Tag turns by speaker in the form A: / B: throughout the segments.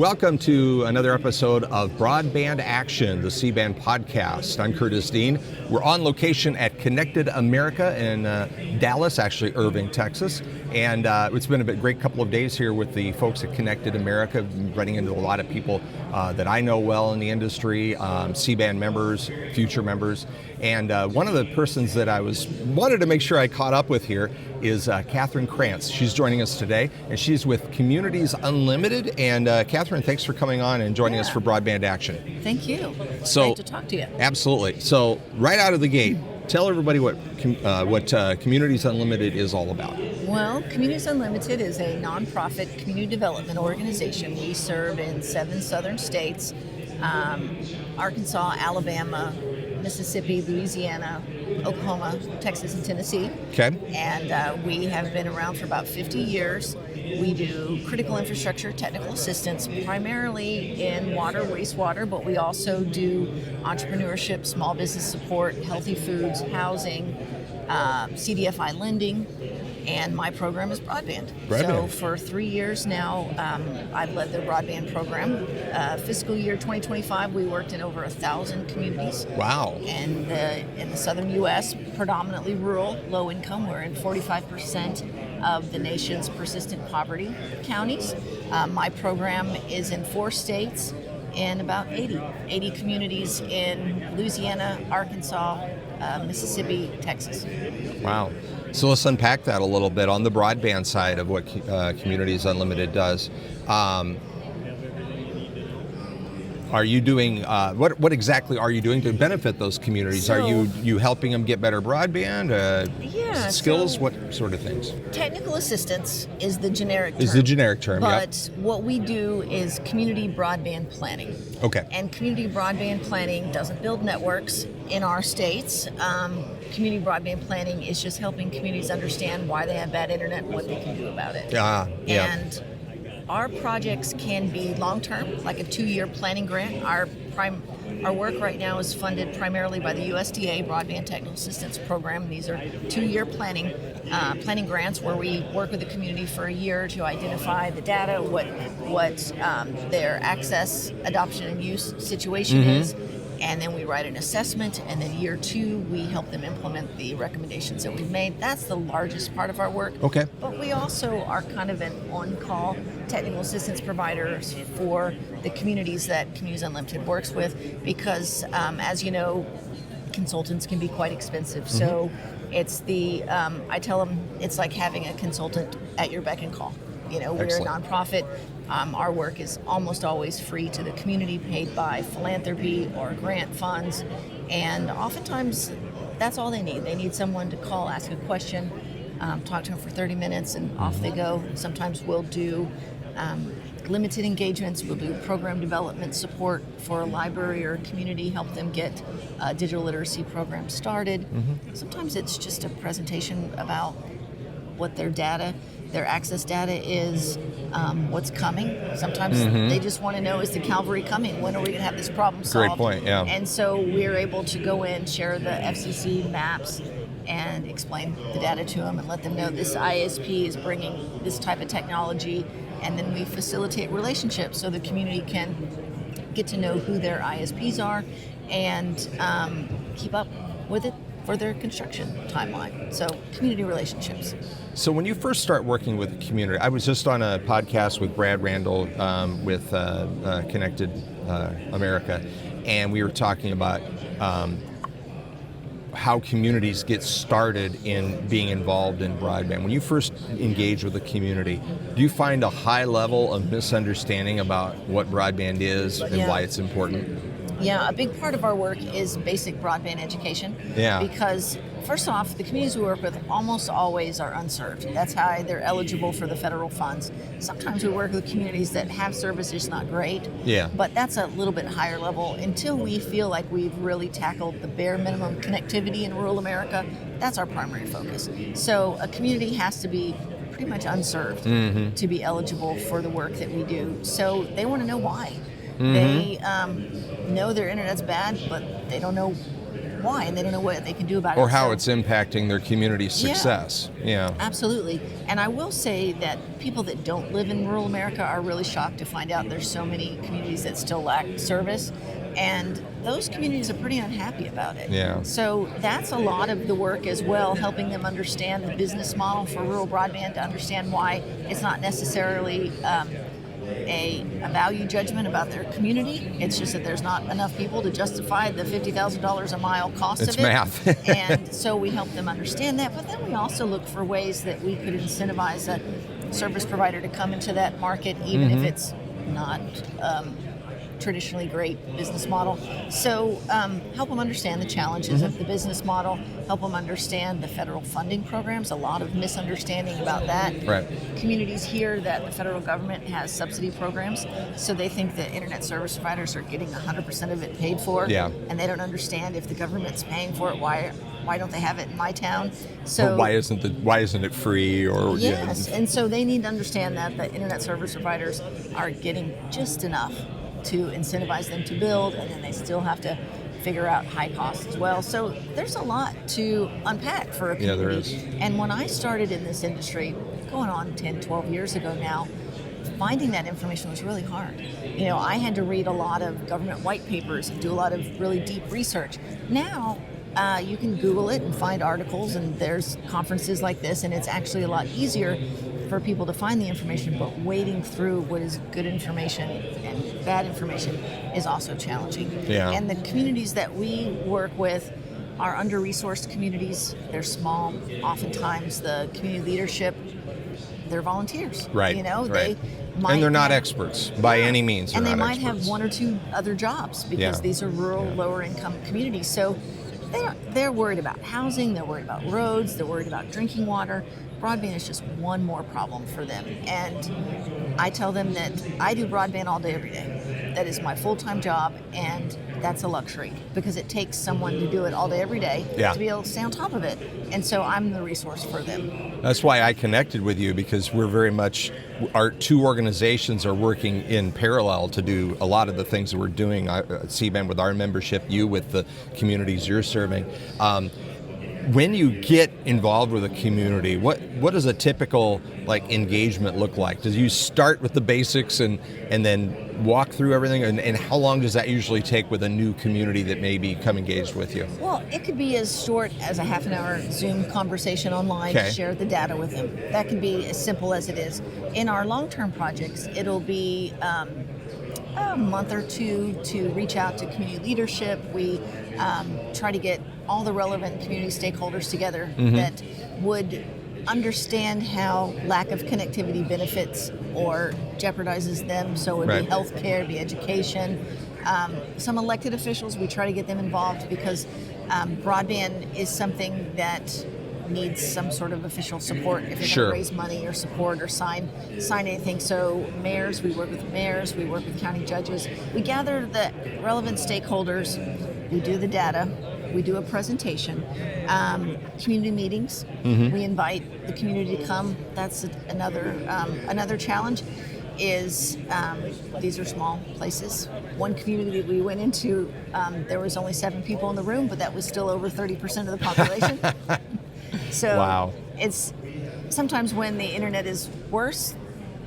A: Welcome to another episode of Broadband Action, the C-Band podcast. I'm Curtis Dean. We're on location at Connected America in Dallas, actually Irving, Texas. And it's been a great couple of days here with the folks at Connected America, running into a lot of people that I know well in the industry, C-Band members, future members. And one of the persons that I wanted to make sure I caught up with here is Krantz. She's joining us today, and she's with Communities Unlimited. And Catherine, thanks for coming on and joining us for Broadband Action.
B: Thank you. Great to talk to you.
A: Absolutely. So right out of the gate, tell everybody what Communities Unlimited is all about.
B: Well, Communities Unlimited is a nonprofit community development organization. We serve in 7 southern states, Arkansas, Alabama, Mississippi, Louisiana, Oklahoma, Texas, and Tennessee.
A: Okay.
B: And we have been around for about 50 years. We do critical infrastructure, technical assistance, primarily in water, wastewater, but we also do entrepreneurship, small business support, healthy foods, housing, CDFI lending, and my program is broadband. So for 3 years now, I've led the broadband program. Fiscal year 2025, we worked in over 1,000 communities.
A: Wow.
B: And in the southern U.S., predominantly rural, low income. We're in 45% of the nation's persistent poverty counties. My program is in 4 states and about 80 communities in Louisiana, Arkansas, Mississippi, Texas.
A: Wow. So let's unpack that a little bit on the broadband side of what Communities Unlimited does. Are you doing, what exactly are you doing to benefit those communities? Are you helping them get better broadband, skills, what sort of things?
B: Technical assistance is the generic term.
A: Is the generic term,
B: But what we do is community broadband planning.
A: Okay.
B: And community broadband planning doesn't build networks in our states. Community broadband planning is just helping communities understand why they have bad internet and what they can do about it. And our projects can be long-term, like a 2-year planning grant. Our work right now is funded primarily by the USDA Broadband Technical Assistance Program. These are 2-year planning grants where we work with the community for a year to identify the data, what their access, adoption, and use situation is. And then we write an assessment, and then year 2, we help them implement the recommendations that we've made. That's the largest part of our work.
A: Okay.
B: But we also are kind of an on-call technical assistance providers for the communities that Communities Unlimited works with, because as you know, consultants can be quite expensive. So it's I tell them it's like having a consultant at your beck and call. You know, we're a nonprofit. Our work is almost always free to the community, paid by philanthropy or grant funds. And oftentimes, that's all they need. They need someone to call, ask a question, talk to them for 30 minutes, and off they go. Sometimes we'll do limited engagements. We'll do program development support for a library or a community, help them get a digital literacy program started. Sometimes it's just a presentation about what their access data is, what's coming. Sometimes they just want to know, is the Calvary coming? When are we going to have this problem solved?
A: Great point, yeah.
B: And so we're able to go in, share the FCC maps, and explain the data to them and let them know this ISP is bringing this type of technology. And then we facilitate relationships so the community can get to know who their ISPs are and keep up with it for their construction timeline. So community relationships.
A: So when you first start working with the community, I was just on a podcast with Brad Randall with Connected America, and we were talking about how communities get started in being involved in broadband. When you first engage with a community, do you find a high level of misunderstanding about what broadband is and why it's important?
B: Yeah, a big part of our work is basic broadband education.
A: Yeah.
B: Because first off, the communities we work with almost always are unserved. That's how they're eligible for the federal funds. Sometimes we work with communities that have service, it's not great.
A: Yeah.
B: But that's a little bit higher level. Until we feel like we've really tackled the bare minimum connectivity in rural America, that's our primary focus. So a community has to be pretty much unserved to be eligible for the work that we do. So they want to know why. They know their internet's bad, but they don't know why, and they don't know what they can do about it.
A: Or how it's impacting their community's success. Yeah.
B: Absolutely. And I will say that people that don't live in rural America are really shocked to find out there's so many communities that still lack service. And those communities are pretty unhappy about it.
A: Yeah.
B: So that's a lot of the work as well, helping them understand the business model for rural broadband, to understand why it's not necessarily a value judgment about their community. It's just that there's not enough people to justify the $50,000 a mile cost of it.
A: It's math.
B: And so we help them understand that. But then we also look for ways that we could incentivize a service provider to come into that market, even if it's not traditionally great business model. So help them understand the challenges of the business model, help them understand the federal funding programs, a lot of misunderstanding about that.
A: Right.
B: Communities hear that the federal government has subsidy programs, so they think that internet service providers are getting 100% of it paid for, and they don't understand if the government's paying for it, why don't they have it in my town? So
A: or why isn't it free? Or
B: yes, and so they need to understand that the internet service providers are getting just enough to incentivize them to build, and then they still have to figure out high costs as well. So there's a lot to unpack for a community.
A: Yeah, there is.
B: And when I started in this industry, going on 10, 12 years ago now, finding that information was really hard. You know, I had to read a lot of government white papers and do a lot of really deep research. Now, you can Google it and find articles, and there's conferences like this, and it's actually a lot easier for people to find the information, but wading through what is good information and bad information is also challenging.
A: Yeah.
B: And the communities that we work with are under-resourced communities. They're small. Oftentimes the community leadership, they're volunteers.
A: Right.
B: You know,
A: right.
B: they might
A: and they're not
B: have,
A: experts by any means.
B: And they might
A: experts.
B: have one or two other jobs because these are rural, lower-income communities. So they're worried about housing, they're worried about roads, they're worried about drinking water. Broadband is just one more problem for them. And I tell them that I do broadband all day, every day. That is my full-time job, and that's a luxury because it takes someone to do it all day, every day to be able to stay on top of it. And so I'm the resource for them.
A: That's why I connected with you, because we're very much, our two organizations are working in parallel to do a lot of the things that we're doing at C-band with our membership, you with the communities you're serving. When you get involved with a community, what does a typical engagement look like? Do you start with the basics and then walk through everything? And how long does that usually take with a new community that may become engaged with you?
B: Well, it could be as short as a half an hour Zoom conversation online to share the data with them. That can be as simple as it is. In our long-term projects, it'll be a month or two to reach out to community leadership. We try to get all the relevant community stakeholders together that would understand how lack of connectivity benefits or jeopardizes them. So it would be healthcare, it'd be education. Some elected officials, we try to get them involved because broadband is something that needs some sort of official support if you're going to raise money or support or sign anything. So mayors, we work with mayors, we work with county judges. We gather the relevant stakeholders, we do the data, we do a presentation, community meetings. We invite the community to come. That's another challenge. Is these are small places. One community that we went into, there was only 7 people in the room, but that was still over 30% of the population. So it's sometimes when the internet is worse,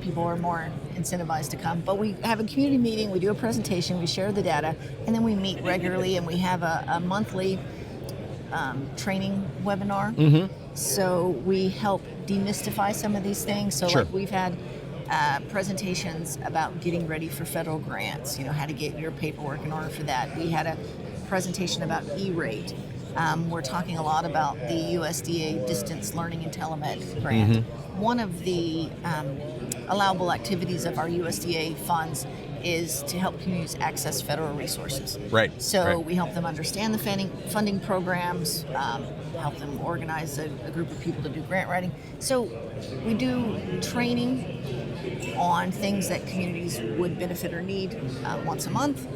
B: people are more incentivized to come. But we have a community meeting, we do a presentation, we share the data, and then we meet regularly, and we have a monthly training webinar. So we help demystify some of these things. So like we've had presentations about getting ready for federal grants, how to get your paperwork in order for that. We had a presentation about E-rate. We're talking a lot about the USDA Distance Learning and Telemed grant. One of the allowable activities of our USDA funds is to help communities access federal resources. So we help them understand the funding programs, help them organize a group of people to do grant writing. So we do training on things that communities would benefit or need once a month.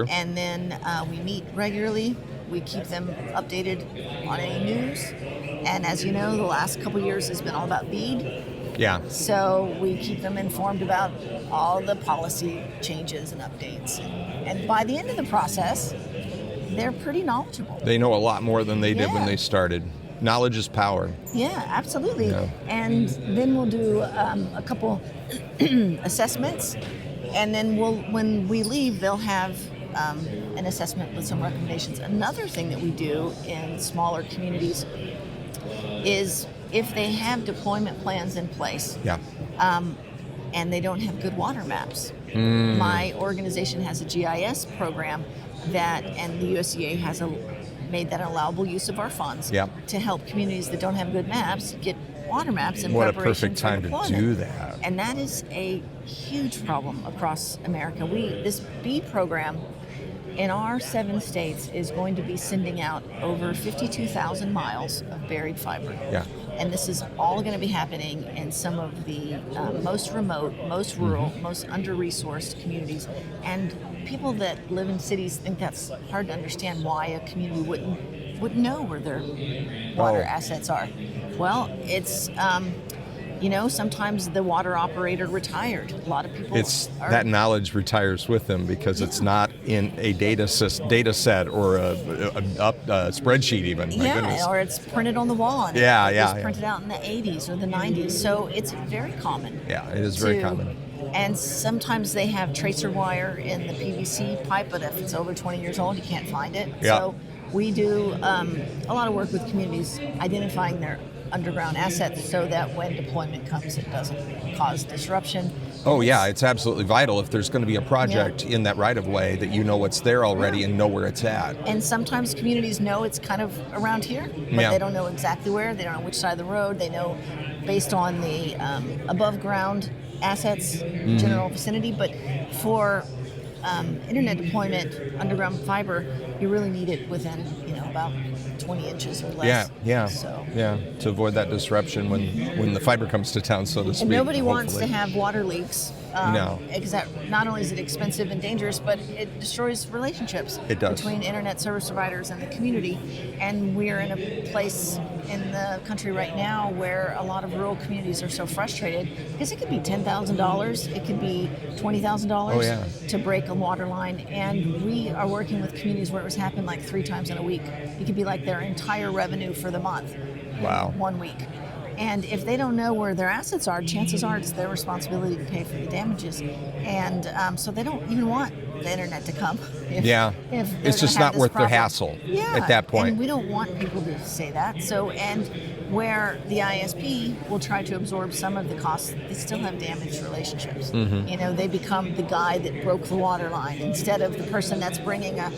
B: And then we meet regularly. We keep them updated on any news. And as you know, the last couple of years has been all about BEAD. So we keep them informed about all the policy changes and updates. And by the end of the process, they're pretty knowledgeable.
A: They know a lot more than they did when they started. Knowledge is power.
B: Yeah, absolutely.
A: Yeah.
B: And then we'll do a couple assessments, and then when we leave, they'll have an assessment with some recommendations. Another thing that we do in smaller communities is if they have deployment plans in place, and they don't have good water maps. My organization has a GIS program and the USDA has made that allowable use of our funds to help communities that don't have good maps get water maps in preparation for
A: What a perfect time to do that.
B: And that is a huge problem across America. This B program in our 7 states is going to be sending out over 52,000 miles of buried fiber.
A: Yeah.
B: And this is all going to be happening in some of the most remote, most rural, most under-resourced communities. And people that live in cities think that's hard to understand why a community wouldn't know where their water assets are. Well, it's sometimes the water operator retired. A lot of people
A: that knowledge retires with them because it's not in a data set or a spreadsheet even. My goodness.
B: Or it's printed on the wall. And it was printed out in the 80s or the 90s. So it's very common.
A: Yeah, it is very common.
B: And sometimes they have tracer wire in the PVC pipe, but if it's over 20 years old, you can't find it.
A: Yeah.
B: So we do a lot of work with communities identifying their underground assets so that when deployment comes, it doesn't cause disruption.
A: Oh yeah, it's absolutely vital if there's going to be a project in that right-of-way that you know what's there already and know where it's at.
B: And sometimes communities know it's kind of around here, but they don't know exactly where. They don't know which side of the road. They know based on the above-ground assets, general vicinity. But for internet deployment, underground fiber, you really need it within about 20 inches or less.
A: To avoid that disruption when the fiber comes to town, so to speak.
B: And nobody wants to have water leaks.
A: No.
B: Because not only is it expensive and dangerous, but it destroys relationships between internet service providers and the community. And we're in a place in the country right now where a lot of rural communities are so frustrated because it could be $10,000, it could be $20,000 to break a water line. And we are working with communities where it was happening like 3 times in a week. It could be like their entire revenue for the month.
A: Wow.
B: 1 week. And if they don't know where their assets are, chances are it's their responsibility to pay for the damages. And so they don't even want the internet to come. If
A: it's just not worth the hassle at that point.
B: And we don't want people to say that. So, and where the ISP will try to absorb some of the costs, they still have damaged relationships. They become the guy that broke the water line instead of the person that's bringing a,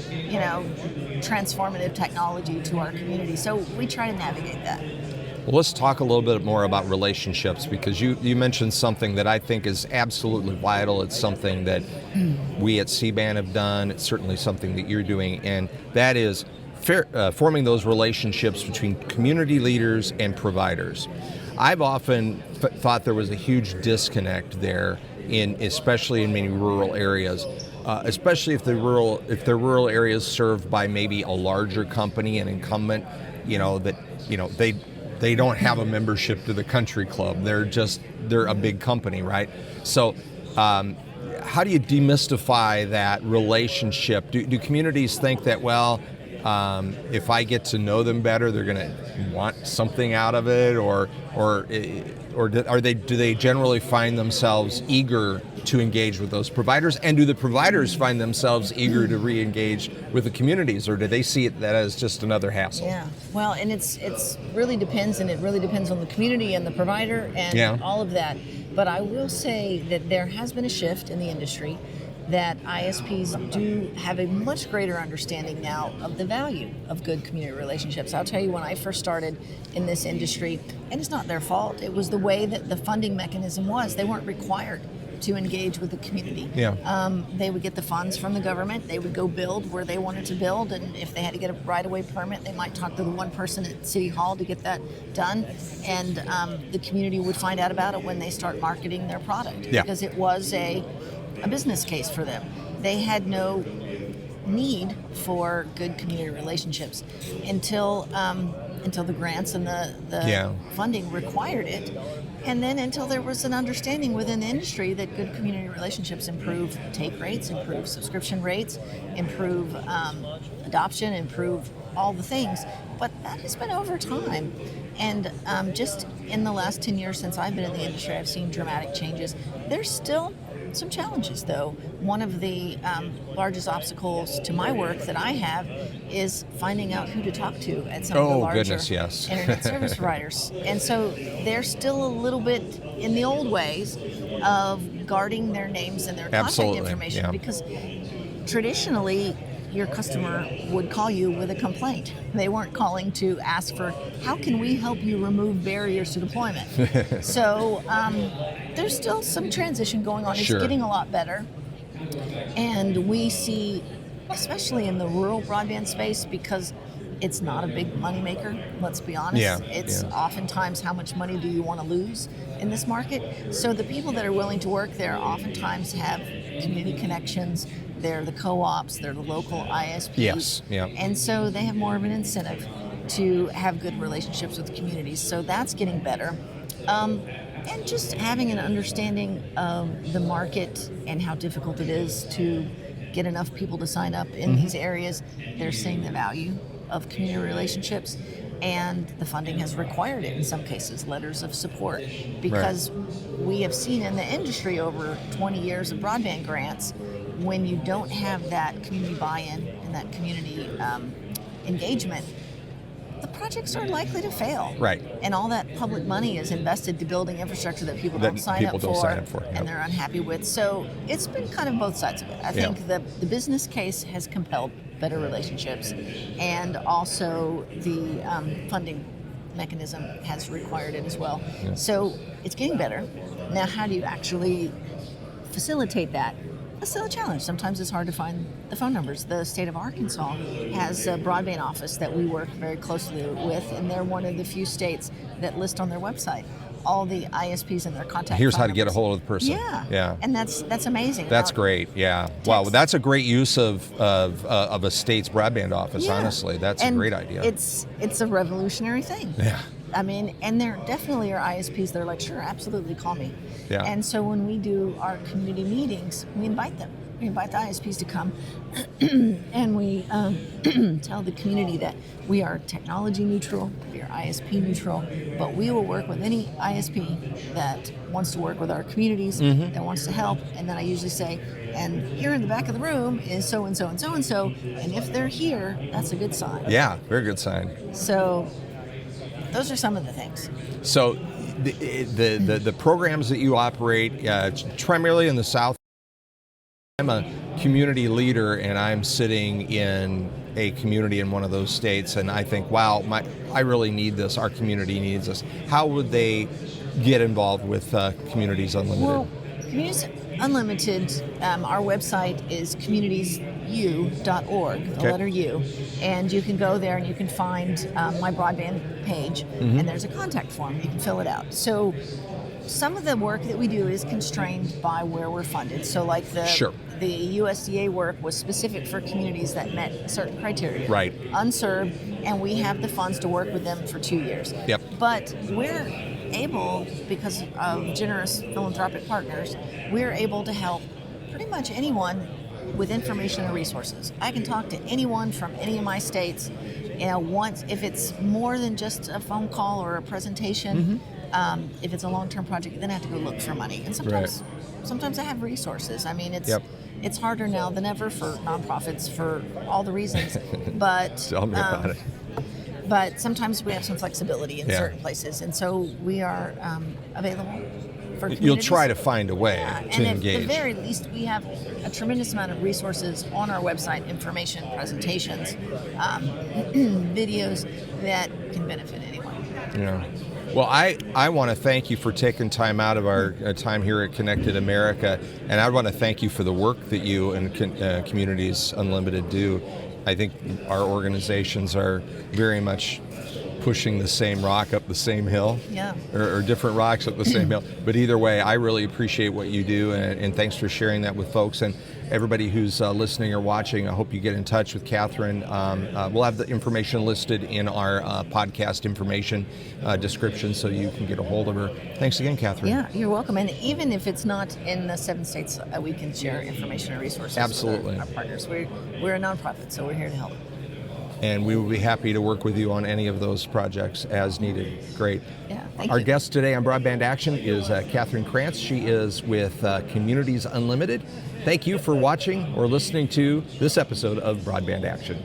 B: transformative technology to our community. So we try to navigate that.
A: Well, let's talk a little bit more about relationships because you mentioned something that I think is absolutely vital. It's something that we at C-band have done. It's certainly something that you're doing, and that is forming those relationships between community leaders and providers. I've often thought there was a huge disconnect there, especially in many rural areas. Especially if they're rural areas served by maybe a larger company, an incumbent, they don't have a membership to the country club. They're a big company, right? So how do you demystify that relationship? Do communities think that, if I get to know them better, they're going to want something out of it, or do they generally find themselves eager to engage with those providers? And do the providers find themselves eager to re-engage with the communities, or do they see that as just another hassle?
B: Yeah, well, and it's really depends, and it really depends on the community and the provider and all of that. But I will say that there has been a shift in the industry, that ISPs do have a much greater understanding now of the value of good community relationships. I'll tell you, when I first started in this industry, and it's not their fault, it was the way that the funding mechanism was. They weren't required to engage with the community. They would get the funds from the government, they would go build where they wanted to build, and if they had to get a right-of-way permit, they might talk to the one person at City Hall to get that done, and the community would find out about it when they start marketing their product, because it was a business case for them. They had no need for good community relationships until until the grants and the
A: Yeah.
B: funding required it. And then until there was an understanding within the industry that good community relationships improve take rates, improve subscription rates, improve adoption, improve all the things. But that has been over time. And just in the last 10 years since I've been in the industry, I've seen dramatic changes. There's still some challenges, though. One of the largest obstacles to my work that I have is finding out who to talk to at some of the larger
A: yes.
B: internet service providers. And so they're still a little bit in the old ways of guarding their names and their contact information, because traditionally your customer would call you with a complaint. They weren't calling to ask for, how can we help you remove barriers to deployment? So there's still some transition going on. It's getting a lot better. And we see, especially in the rural broadband space, because it's not a big moneymaker, let's be honest. It's oftentimes how much money do you want to lose in this market. So the people that are willing to work there oftentimes have community connections. They're the co-ops, they're the local ISPs. And so they have more of an incentive to have good relationships with communities. So that's getting better. And just having an understanding of the market and how difficult it is to get enough people to sign up in these areas. They're seeing the value of community relationships, and the funding has required it in some cases, letters of support, because we have seen in the industry over 20 years of broadband grants, when you don't have that community buy-in and that community engagement, the projects are likely to fail. And all that public money is invested to building infrastructure that people don't sign up for, and they're unhappy with. So it's been kind of both sides of it. I think the business case has compelled better relationships, and also the funding mechanism has required it as well. So it's getting better. Now, how do you actually facilitate that? That's still a challenge. Sometimes it's hard to find the phone numbers. The state of Arkansas has a broadband office that we work very closely with, and they're one of the few states that list on their website all the ISPs and their contact.
A: Here's how to get a hold of the person.
B: And that's amazing.
A: That's great. Wow, that's a great use of a state's broadband office. Honestly, that's a great idea.
B: It's a revolutionary thing. I mean, and there definitely are ISPs that are like, sure, absolutely, call me. And so when we do our community meetings, we invite them. We invite the ISPs to come, and we tell the community that we are technology neutral, we are ISP neutral, but we will work with any ISP that wants to work with our communities, that wants to help. And then I usually say, and here in the back of the room is so-and-so and so-and-so, and if they're here, that's a good sign. Very good sign. So those are some of the things.
A: So the programs that you operate primarily in the South. I'm a community leader, and I'm sitting in a community in one of those states, and I think, wow, I really need this. Our community needs this. How would they get involved with Communities Unlimited?
B: Well, Communities Unlimited, our website is communitiesu.org, the letter U, and you can go there and you can find my broadband page, and there's a contact form. You can fill it out. So some of the work that we do is constrained by where we're funded. So like the USDA work was specific for communities that met certain criteria. Unserved, and we have the funds to work with them for 2 years. But we're able, because of generous philanthropic partners, we're able to help pretty much anyone with information and resources. I can talk to anyone from any of my states, once, if it's more than just a phone call or a presentation. If it's a long-term project, then I have to go look for money. And sometimes I have resources. I mean, it's harder now than ever for nonprofits for all the reasons. But
A: tell me about it.
B: But sometimes we have some flexibility in certain places, and so we are available for communities.
A: You'll try to find a way to engage.
B: At the very least, we have a tremendous amount of resources on our website, information, presentations, videos that can benefit anyone.
A: Well, I want to thank you for taking time out of our time here at Connected America, and I want to thank you for the work that you and Communities Unlimited do. I think our organizations are very much pushing the same rock up the same hill,
B: Yeah.
A: or different rocks up the same hill. But either way, I really appreciate what you do, and thanks for sharing that with folks. And everybody who's listening or watching, I hope you get in touch with Catherine. We'll have the information listed in our podcast information description, so you can get a hold of her. Thanks again, Catherine.
B: Yeah, you're welcome. And even if it's not in the 7 states, we can share information and resources
A: Absolutely.
B: with our partners. We're a nonprofit, so we're here to help.
A: And we will be happy to work with you on any of those projects as needed. Great.
B: Yeah, thank
A: Our
B: you.
A: guest today on Broadband Action is Catherine Krantz. She is with Communities Unlimited. Thank you for watching or listening to this episode of Broadband Action.